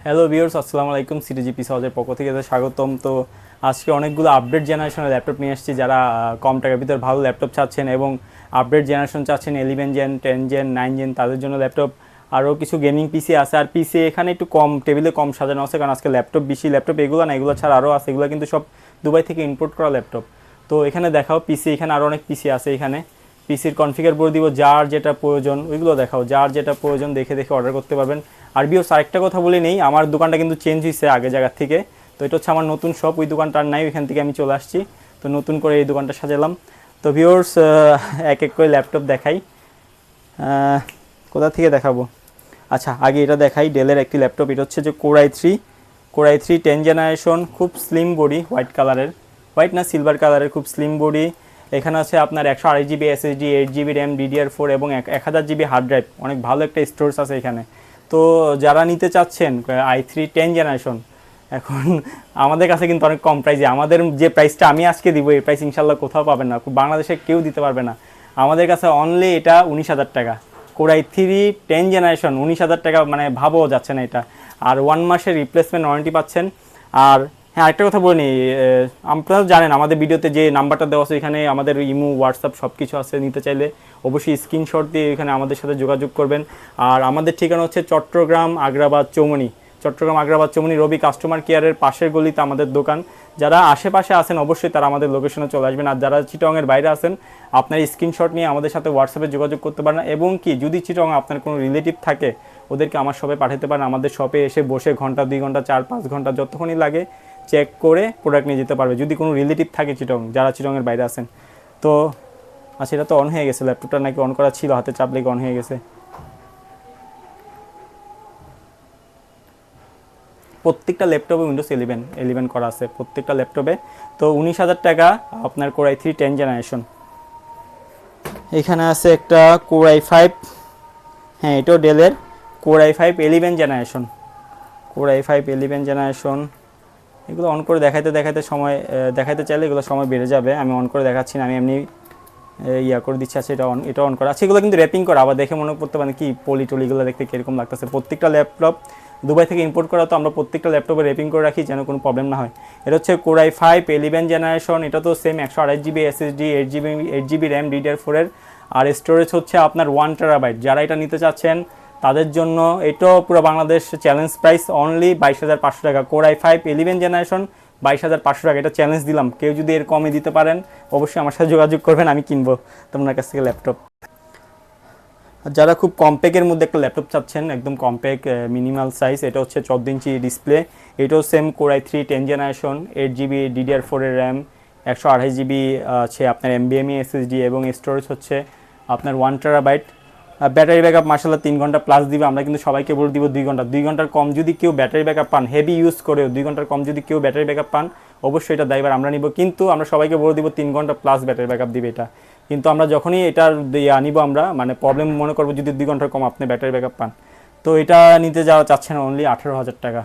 Hello viewers, আসসালামু আলাইকুম। CTG পিসি হাউসের পক্ষ থেকে স্বাগতম। তো আজকে অনেকগুলো আপডেট জেনারেশনের ল্যাপটপ নিয়ে এসেছি। যারা কম টাকার ভিতরে ভালো ল্যাপটপ চাচ্ছেন এবং আপডেট জেনারেশন চাচ্ছেন 11 জেন, 10 জেন, 9 জেন, তাদের জন্য ল্যাপটপ। আরও কিছু গেমিং পিসি আছে। আর পিসি এখানে একটু কম, টেবিলে কম সাজানো আছে, কারণ আজকে ল্যাপটপ বেশি ল্যাপটপ এগুলো না, এগুলো ছাড়া আরও আছে। এগুলো কিন্তু সব দুবাই থেকে ইম্পোর্ট করা ল্যাপটপ। তো এখানে দেখাও পিসি, এখানে আরও অনেক পিসি আছে। এখানে পিসির কনফিগার বলে দিব, যার যেটা প্রয়োজন ওইগুলো দেখাও, যার যেটা প্রয়োজন দেখে দেখে অর্ডার করতে পারবেন। আর বিয়স আরেকটা কথা বলে নেই, আমার দোকানটা কিন্তু চেঞ্জ হয়েছে আগে জায়গার থেকে। তো এটা হচ্ছে আমার নতুন শপ, ওই দোকানটা আর নাই, ওইখান থেকে আমি চলে আসছি। তো নতুন করে এই দোকানটা সাজালাম। তো ভিউয়ার্স, এক এক করে ল্যাপটপ দেখাই। কোথা থেকে দেখাবো? আচ্ছা, আগে এটা দেখাই। ডেলের একটি ল্যাপটপ, এটা হচ্ছে যে কোর i3 10 জেনারেশন, খুব স্লিম বডি, হোয়াইট কালারের, হোয়াইট না সিলভার কালারের, খুব স্লিম বডি। এখানে আছে আপনার 128 GB SSD, 8 GB RAM, DDR4 এবং 1000 জিবি হার্ড ড্রাইভ। অনেক ভালো একটা স্টোরেজ আছে এখানে। তো যারা নিতে চাচ্ছেন i3 10 জেনারেশন, এখন আমাদের কাছে কিন্তু অনেক কম প্রাইসে, আমাদের যে প্রাইসটা আমি আজকে দিব এই প্রাইস ইনশাল্লাহ কোথাও পাবেন না, বাংলাদেশে কেউ দিতে পারবে না। আমাদের কাছে অনলি এটা 19,000 টাকা। কোর i3 10 জেনারেশন 19,000 টাকা, মানে ভাবও যাচ্ছে না এটা। আর 1 মাসের রিপ্লেসমেন্ট ওয়ারেন্টি পাচ্ছেন। আর হ্যাঁ, আরেকটা কথা বলে নিই, আপনারা জানেন আমাদের ভিডিওতে যে নাম্বারটা দেওয়া আছে, এখানে আমাদের ইমো, হোয়াটসঅ্যাপ সব কিছু আছে। নিতে চাইলে অবশ্যই স্ক্রিনশট দিয়ে এখানে আমাদের সাথে যোগাযোগ করবেন। আর আমাদের ঠিকানা হচ্ছে চট্টগ্রাম আগ্রাবাদ চৌমনি রবি কাস্টমার কেয়ারের পাশের গলিতে আমাদের দোকান। যারা আশেপাশে আছেন অবশ্যই তারা আমাদের লোকেশনে চলে আসবেন। আর যারা চিটংয়ের বাইরে আছেন, আপনার স্ক্রিনশট নিয়ে আমাদের সাথে হোয়াটসঅ্যাপে যোগাযোগ করতে পারেন। এবং কি যদি চিটং আপনার কোনো রিলেটিভ থাকে, ওদেরকে আমার শপে পাঠাতে পারেন। আমাদের শপে এসে বসে ঘন্টা 2 ঘন্টা 4-5 ঘন্টা যতক্ষণই লাগে চেক করে প্রোডাক্ট নিয়ে যেতে পারবে, যদি কোনো রিলেটিভ থাকে যারা চিটংয়ের বাইরে আছেন। তো আচ্ছা, এটা তো অন হয়ে গেছে, ল্যাপটপটা নাকি অন করা ছিল, হাতে চাপ লেগে অন হয়ে গেছে। প্রত্যেকটা ল্যাপটপে উইন্ডোজ 11 করা আছে প্রত্যেকটা ল্যাপটপে। তো 19,000 টাকা আপনার কোর i3 10 জেনারেশন। এখানে আছে একটা কোর i5, হ্যাঁ এটাও ডেলের কোর i5 11 জেনারেশন। এগুলো অন করে দেখাইতে সময় দেখাইতে চাইলে এগুলো সময় বেড়ে যাবে। আমি অন করে দেখাচ্ছি না, আমি এমনি করে দিচ্ছি। আছে এটা অন করা আছে। এগুলো কিন্তু র্যাপিং করা, আবার দেখে মনে করতে পারেন কি পলিগুলো দেখতে কীরকম লাগতেছে। প্রত্যেকটা ল্যাপটপ দুবাই থেকে ইম্পোর্ট করা, তো আমরা প্রত্যেকটা ল্যাপটপে র্যাপিং করে রাখি যেন কোনো প্রবলেম না হয়। এটা হচ্ছে কোর i5 11 জেনারেশন। এটা তো same 128 GB SSD, 8 GB RAM, DDR4 এর। আর স্টোরেজ হচ্ছে আপনার 1 টেরাবাইট। যারা এটা নিতে চাচ্ছেন তাদের জন্য এটাও পুরো বাংলাদেশ চ্যালেঞ্জ প্রাইস, অনলি 22,500 টাকা। কোর i5 11 জেনারেশন 22,500 টাকা, এটা চ্যালেঞ্জ দিলাম। কেউ যদি এর কমে দিতে পারেন অবশ্যই আমার সাথে যোগাযোগ করবেন, আমি কিনবো তোমার কাছ থেকে ল্যাপটপ। যারা খুব কম্প্যাক্টের মধ্যে একটা ল্যাপটপ চাচ্ছেন, একদম কম্প্যাক্ট মিনিমাল সাইজ, এটা হচ্ছে 14 ইঞ্চি ডিসপ্লে। এটাও same core i3 10 generation, 8 GB DDR4 এর র্যাম, 128 জিবি আছে আপনার NVMe SSD এবং স্টোরেজ হচ্ছে আপনার 1 টেরাবাইট। ব্যাটারি ব্যাকআপ মাশাআল্লাহ 3 ঘন্টা প্লাস দিবে। আমরা কিন্তু সবাইকে বলে দিব 2 ঘন্টা। 2 ঘন্টার কম যদি কেউ ব্যাটারি ব্যাকআপ পান, হেভি ইউজ করেও 2 ঘন্টার কম যদি কেউ ব্যাটারি ব্যাকআপ পান, অবশ্যই এটা দায়ভার আমরা নিব। কিন্তু আমরা সবাইকে বলে দিব 3 ঘন্টা প্লাস ব্যাটারি ব্যাকআপ দিবে এটা। কিন্তু আমরা যখনই এটার নিব, আমরা মানে প্রবলেম মনে করবো যদি 2 ঘন্টার কম আপনি ব্যাটারি ব্যাকআপ পান। তো এটা নিতে যাওয়া চাচ্ছেন অনলি 18,000 টাকা।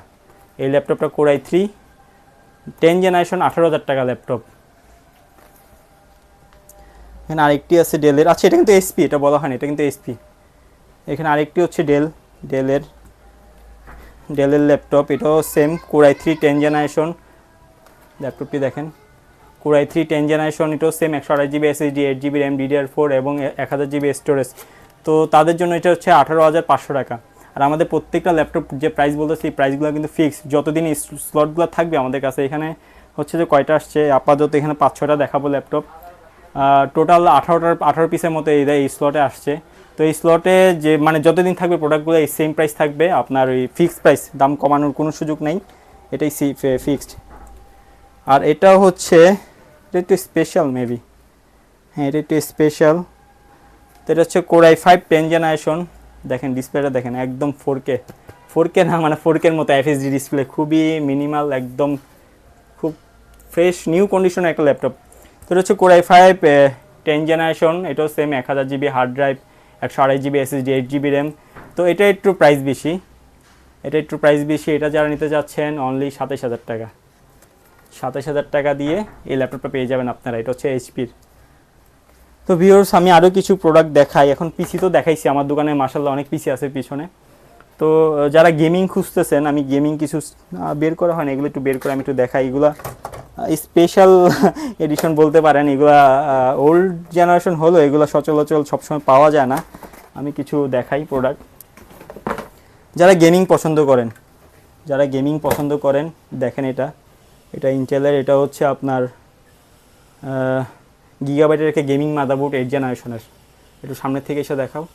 এই ল্যাপটপটা কোর i3 10 জেনারেশন, 18,000 টাকা ল্যাপটপ। এখানে আরেকটি আছে ডেলের, আচ্ছা এটা কিন্তু SP, এটা বলা হয়নি, এটা কিন্তু SP। এখানে আরেকটি হচ্ছে ডেলের ল্যাপটপ, এটাও সেম কোর i3 10 জেনারেশন। ল্যাপটপটি দেখেন, কোর i3 10 জেনারেশন, এটাও same 128 GB SSD, 8 GB RAM, DDR4 এবং 1000 জিবি স্টোরেজ। তো তাদের জন্য এটা হচ্ছে 18,500 টাকা। আর আমাদের প্রত্যেকটা ল্যাপটপ যে প্রাইস বলতেছি, এই প্রাইসগুলো কিন্তু ফিক্সড, যতদিন স্লটগুলো থাকবে আমাদের কাছে। এখানে হচ্ছে যে কয়টা আসছে আপাতত, এখানে 5-6টা দেখাবো ল্যাপটপ। টোটাল 18 পিসের মতো এই স্লটে আসছে। তো এই স্লটে যে মানে যতদিন থাকবে প্রোডাক্টগুলো এই সেম প্রাইস থাকবে, আপনার ওই ফিক্সড প্রাইস, দাম কমানোর কোনো সুযোগ নেই, এটাই ফিক্সড। আর এটাও হচ্ছে, এটা একটু স্পেশাল মেবি, হ্যাঁ এটা একটু স্পেশাল। তো এটা হচ্ছে কোর i5 10 জেনারেশন। দেখেন ডিসপ্লেটা দেখেন, একদম 4K না, মানে 4K মতো FHD ডিসপ্লে, খুবই মিনিমাল, একদম খুব ফ্রেশ নিউ কন্ডিশনের একটা ল্যাপটপ। তো এটা হচ্ছে কোর i5 10 জেনারেশন। এটাও same 1000 GB hard drive, 128 GB SSD, 8 GB RAM. তো এটা একটু প্রাইস বেশি, এটা যারা নিতে যাচ্ছেন অনলি 27,000 টাকা। 27,000 টাকা দিয়ে এই ল্যাপটপটা পেয়ে যাবেন আপনারা। এটা হচ্ছে HP-র। তো ভিউয়ার্স, আমি আরও কিছু প্রোডাক্ট দেখাই। এখন পিসি তো দেখাইছি, আমার দোকানে মাশাআল্লাহ অনেক পিসি আছে পিছনে। তো যারা গেমিং খুঁজতেছেন, আমি গেমিং কিছু বের করা হয় না, এগুলো একটু বের করে আমি একটু দেখাই। এগুলা স্পেশাল এডিশন বলতে পারেন, এগুলা ওল্ড জেনারেশন হলো, এগুলো সচরাচর সবসময় পাওয়া যায় না। আমি কিছু দেখাই প্রোডাক্ট। যারা গেমিং পছন্দ করেন, দেখেন এটা ইন্টেলের, এটা হচ্ছে আপনার গিগাবাইটের একটা গেমিং মাদারবোর্ড 8 জেনারেশনের। একটু সামনের থেকে এসে দেখাও।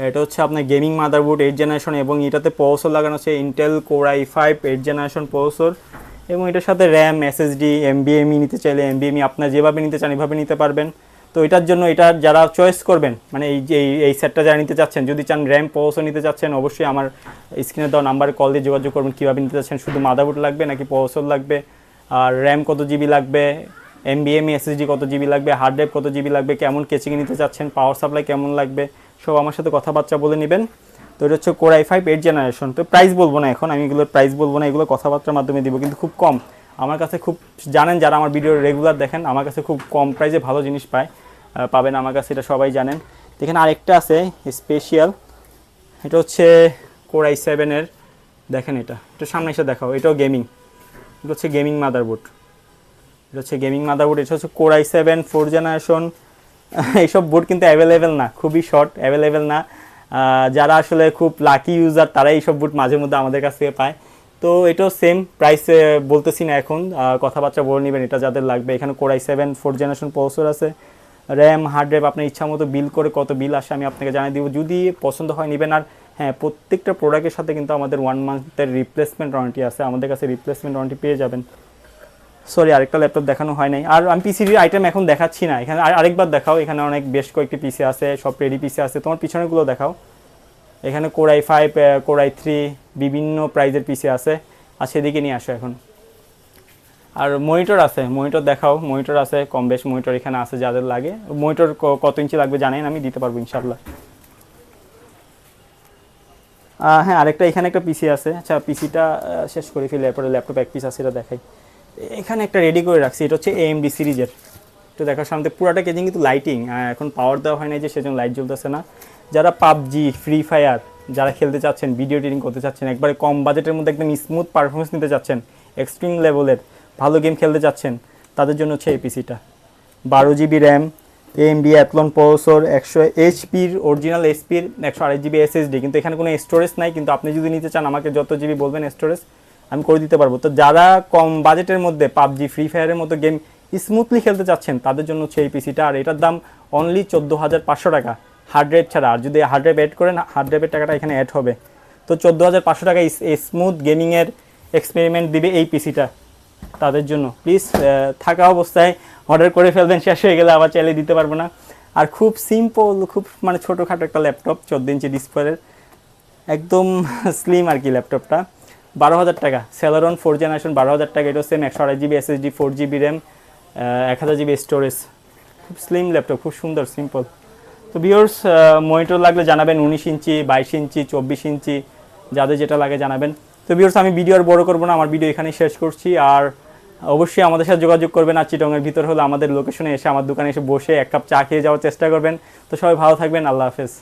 এটা হচ্ছে আপনার গেমিং মাদারবোর্ড 8 জেনারেশন, এবং এটাতে প্রসেসর লাগানো আছে Intel core i5 8 generation processor, এবং এটার সাথে র্যাম, এসএসডি, এমবিএমই নিতে চাইলে এমবিএমই আপনার যেভাবে নিতে চান এভাবে নিতে পারবেন। তো এটার জন্য এটা যারা চয়েস করবেন, মানে এই সেটটা যারা নিতে চাচ্ছেন, যদি চান র্যাম প্রসেসর নিতে চাচ্ছেন, অবশ্যই আমার স্ক্রিনে দেওয়া নাম্বারে কল দিয়ে যোগাযোগ করবেন কীভাবে নিতে চাচ্ছেন, শুধু মাদারবোর্ড লাগবে নাকি প্রসেসর লাগবে, আর র্যাম কত জিবি লাগবে, এমবিএমই এসএসডি কত জিবি লাগবে, হার্ড ড্রাইভ কত জিবি লাগবে, কেমন কেচিংয়ে নিতে চাচ্ছেন, পাওয়ার সাপ্লাই কেমন লাগবে, সব আমার সাথে কথাবার্তা বলে নেবেন। তো এটা হচ্ছে কোর i5 8 জেনারেশন। তো প্রাইস বলবো না এখন, আমি এগুলোর প্রাইস বলবো না, এগুলো কথাবার্তার মাধ্যমে দিব, কিন্তু খুব কম আমার কাছে, খুব জানেন যারা আমার ভিডিও রেগুলার দেখেন, আমার কাছে খুব কম প্রাইসে ভালো জিনিস পাবেন আমার কাছে, এটা সবাই জানেন। এখানে আরেকটা আছে স্পেশাল, এটা হচ্ছে কোর i7 এর, দেখেন এটা সামনে এসে দেখাও, এটাও গেমিং, এটা হচ্ছে গেমিং মাদারবোর্ড, এটা হচ্ছে কোর i7 4 জেনারেশন। এইসব বোর্ড কিন্তু অ্যাভেলেবেল না, খুবই শর্ট, অ্যাভেলেবেল না। যারা আসলে খুব লাকি ইউজার তারাই এইসব বোর্ড মাঝে মধ্যে আমাদের কাছ থেকে পায়। তো এটাও সেম প্রাইসে বলতেছি না এখন, কথাবার্তা বলে নেবেন এটা যাদের লাগবে। এখানে কোর i7 4 জেনারেশন প্রসেসর আছে, র্যাম, হার্ড ড্রাইভ আপনার ইচ্ছা মতো বিল করে, কত বিল আসে আমি আপনাকে জানিয়ে দিব, যদি পছন্দ হয় নেবেন। আর হ্যাঁ, প্রত্যেকটা প্রোডাক্টের সাথে কিন্তু আমাদের 1 মান্থের রিপ্লেসমেন্ট ওয়ারেন্টি আছে, আমাদের কাছে রিপ্লেসমেন্ট ওয়ারেন্টি পেয়ে যাবেন। সরি, আরেকটা ল্যাপটপ দেখানো হয় নাই, আর আমি পিসির আইটেম এখন দেখাচ্ছি না, এখানে আরেকবার দেখাও। এখানে অনেক বেশ কয়েকটি পিসি আছে, সব রেডি পিসি আছে, তোমার পিছনেগুলো দেখাও। এখানে কোর i5, কোর i3 বিভিন্ন প্রাইজের পিসি আছে, আর সেদিকে নিয়ে আসো এখন। আর মনিটর আছে, মনিটর দেখাও, মনিটর আছে কম বেশ, মনিটর এখানে আছে যাদের লাগে। মনিটর কত ইঞ্চি লাগবে জানেন, আমি দিতে পারবো ইনশাল্লাহ। হ্যাঁ, আরেকটা এখানে একটা পিসি আছে, আচ্ছা পিসিটা শেষ করে ফেলে, এরপরে ল্যাপটপ এক পিস আছে, এটা দেখাই। এখানে একটা রেডি করে রাখছি, এটা হচ্ছে AMD সিরিজের, একটু দেখার সামনে পুরাটা কেজিং, কিন্তু লাইটিং এখন পাওয়ার দেওয়া হয় না যে সেজন্য লাইট জ্বলতেছে না। যারা পাবজি, ফ্রি ফায়ার যারা খেলতে চাচ্ছেন, ভিডিও এডিটিং করতে চাচ্ছেন, একবারে কম বাজেটের মধ্যে একদম স্মুথ পারফরমেন্স নিতে চাচ্ছেন, এক্সট্রিম লেভেলের ভালো গেম খেলতে চাচ্ছেন, তাদের জন্য হচ্ছে এই পিসিটা। 12 GB RAM, AMD Athlon processor, 100 এইচপির অরিজিনাল এইচপির 128 জিবি এসএসডি, কিন্তু এখানে কোনো স্টোরেজ নাই, কিন্তু আপনি যদি নিতে চান আমাকে যত জিবি বলবেন স্টোরেজ আমি করে দিতে পারবো। তো যারা কম বাজেটের মধ্যে পাবজি, ফ্রি ফায়ারের মতো গেম স্মুথলি খেলতে চাচ্ছেন, তাদের জন্য হচ্ছে এই পিসিটা। আর এটার দাম অনলি 14,500 টাকা, হার্ড ড্রাইভ ছাড়া। আর যদি হার্ড ড্রাইভ অ্যাড করেন, হার্ড ড্রাইভের টাকাটা এখানে অ্যাড হবে। তো 14,500 টাকা স্মুথ গেমিংয়ের এক্সপেরিমেন্ট দিবে এই পিসিটা তাদের জন্য। প্লিজ থাকা অবস্থায় অর্ডার করে ফেলবেন, শেষ হয়ে গেলে আবার চাইলে দিতে পারবো না। আর খুব সিম্পল, খুব মানে ছোটোখাটো একটা ল্যাপটপ, 14 ইঞ্চি ডিসপ্লের, একদম স্লিম আর কি ল্যাপটপটা। 12,000 টাকা, সেলারন 4 জেনারেশন, 12,000 টাকা। এটা same 128 GB SSD, 4 GB RAM, 1000 GB storage, খুব স্লিম ল্যাপটপ, খুব সুন্দর, সিম্পল। তো ভিউয়ার্স, মনিটর লাগলে জানাবেন, 19 ইঞ্চি, 22 ইঞ্চি, 24 ইঞ্চি, যাদের যেটা লাগে জানাবেন। তো ভিউয়ার্স, আমি ভিডিও আর বড় করবো না, আমার ভিডিও এখানেই শেষ করছি। আর অবশ্যই আমাদের সাথে যোগাযোগ করবেন, আর চিটংয়ের ভিতর হলে আমাদের লোকেশনে এসে, আমার দোকানে এসে বসে এক কাপ চা খেয়ে যাওয়ার চেষ্টা করবেন। তো সবাই ভালো থাকবেন, আল্লাহ হাফেজ।